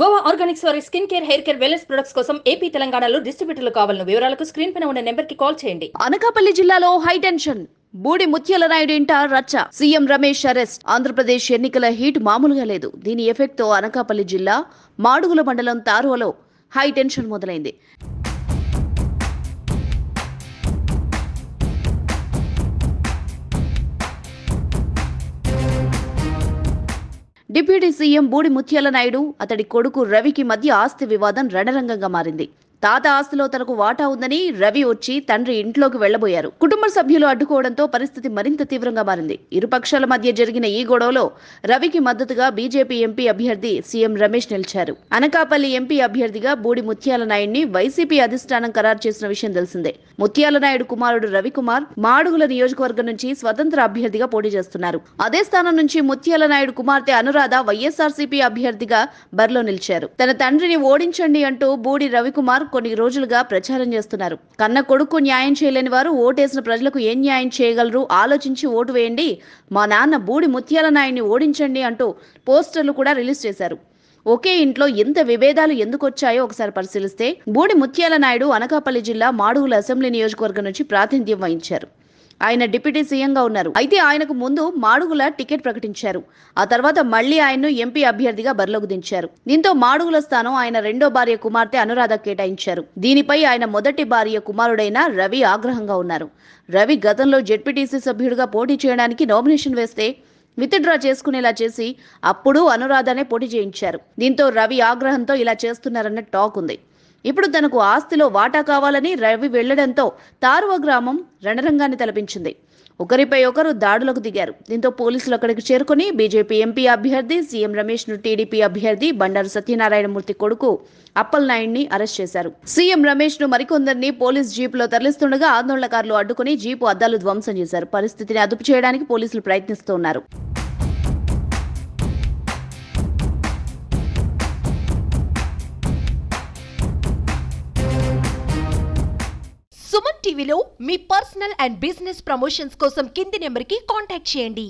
Goa Organics వారి skin care, hair care, wellness products కోసం AP, తెలంగాణలో డిస్ట్రిబ్యూటర్లు కావాలను వివరాలకు స్క్రీన్ పైన ఉన్న నెంబర్ కి కాల్ చేయండి. అనకాపల్లి జిల్లాలో హై టెన్షన్. బూడి ముత్యాల నాయుడు ఇంట రచ్చ. CM Ramesh arrest. ఆంధ్రప్రదేశ్ ఎన్నికల హీట్ మామూలుగా లేదు. దీని ఎఫెక్ట్ తో అనకాపల్లి జిల్లా మాడుగుల మండలం తారువలో హై టెన్షన్ మొదలైంది. డిప్యూటీ సీఎం బూడి ముత్యాల నాయుడు అతడి కొడుకు రవికి మధ్య ఆస్తి వివాదం రణరంగంగా మారింది. తాత ఆస్తిలో తనకు వాటా ఉందని రవి వచ్చి తండ్రి ఇంట్లోకి వెళ్లబోయారు. కుటుంబ సభ్యులు అడ్డుకోవడంతో పరిస్థితి మరింత తీవ్రంగా మారింది. ఇరు పక్షాల మధ్య జరిగిన ఈ గొడవలో రవికి మద్దతుగా బీజేపీ ఎంపీ అభ్యర్థి సీఎం రమేష్ నిలిచారు. అనకాపల్లి ఎంపీ అభ్యర్థిగా బూడి ముత్యాల నాయుడిని వైసీపీ అధిష్టానం ఖరారు చేసిన విషయం తెలిసిందే. ముత్యాల నాయుడు కుమారుడు రవికుమార్ మాడుగుల నియోజకవర్గం నుంచి స్వతంత్ర అభ్యర్థిగా పోటీ చేస్తున్నారు. అదే స్థానం నుంచి ముత్యాల నాయుడు కుమార్తె అనురాధ వైఎస్ఆర్సీపీ అభ్యర్థిగా బరిలో నిలిచారు. తన తండ్రిని ఓడించండి అంటూ బూడి రవికుమార్ కొన్ని రోజులుగా ప్రచారం చేస్తున్నారు. కన్న కొడుకు న్యాయం చేయలేని వారు ఓటేసిన ప్రజలకు ఏం న్యాయం చేయగలరు ఆలోచించి ఓటు వేయండి, మా నాన్న బూడి ముత్యాల నాయుడిని ఓడించండి అంటూ పోస్టర్లు కూడా రిలీజ్ చేశారు. ఒకే ఇంట్లో ఎంత విభేదాలు ఎందుకు వచ్చాయో ఒకసారి పరిశీలిస్తే బూడి ముత్యాల నాయుడు అనకాపల్లి జిల్లా మాడుగుల అసెంబ్లీ నియోజకవర్గం నుంచి ప్రాతినిధ్యం వహించారు. ఆయన డిప్యూటీ సీఎంగా ఉన్నారు. అయితే ఆయనకు ముందు మాడుగుల టికెట్ ప్రకటించారు. ఆ తర్వాత మళ్లీ ఆయన్ను ఎంపీ అభ్యర్థిగా బరిలోకి దించారు. దీంతో మాడుగుల స్థానం ఆయన రెండో భార్య కుమార్తె అనురాధ కేటాయించారు. దీనిపై ఆయన మొదటి భార్య కుమారుడైన రవి ఆగ్రహంగా ఉన్నారు. రవి గతంలో జెడ్పీటీసీ సభ్యుడిగా పోటీ చేయడానికి నామినేషన్ వేస్తే విత్డ్రా చేసుకునేలా చేసి అప్పుడు అనురాధనే పోటీ చేయించారు. దీంతో రవి ఆగ్రహంతో ఇలా చేస్తున్నారన్న టాక్ ఉంది. ఇప్పుడు తనకు ఆస్తిలో వాటా కావాలని రవి వెళ్లడంతో తారువ గ్రామం రణరంగాన్ని తలపించింది. ఒకరిపై ఒకరు దాడులకు దిగారు. దీంతో పోలీసులు అక్కడికి చేరుకుని బీజేపీ ఎంపీ అభ్యర్థి సీఎం రమేష్ ను టీడీపీ అభ్యర్థి బండారు సత్యనారాయణమూర్తి కొడుకు అప్పల్ నాయుడిని అరెస్ట్ చేశారు. సీఎం రమేష్ ను మరికొందరిని పోలీస్ జీపులో తరలిస్తుండగా ఆందోళనకారులు అడ్డుకుని జీపు అద్దాలు ధ్వంసం చేశారు. పరిస్థితిని అదుపు చేయడానికి పోలీసులు ప్రయత్నిస్తున్నారు. సుమన్ టీవీలో మీ పర్సనల్ అండ్ బిజినెస్ ప్రమోషన్స్ కోసం కింది నెంబర్కి కాంటాక్ట్ చేయండి.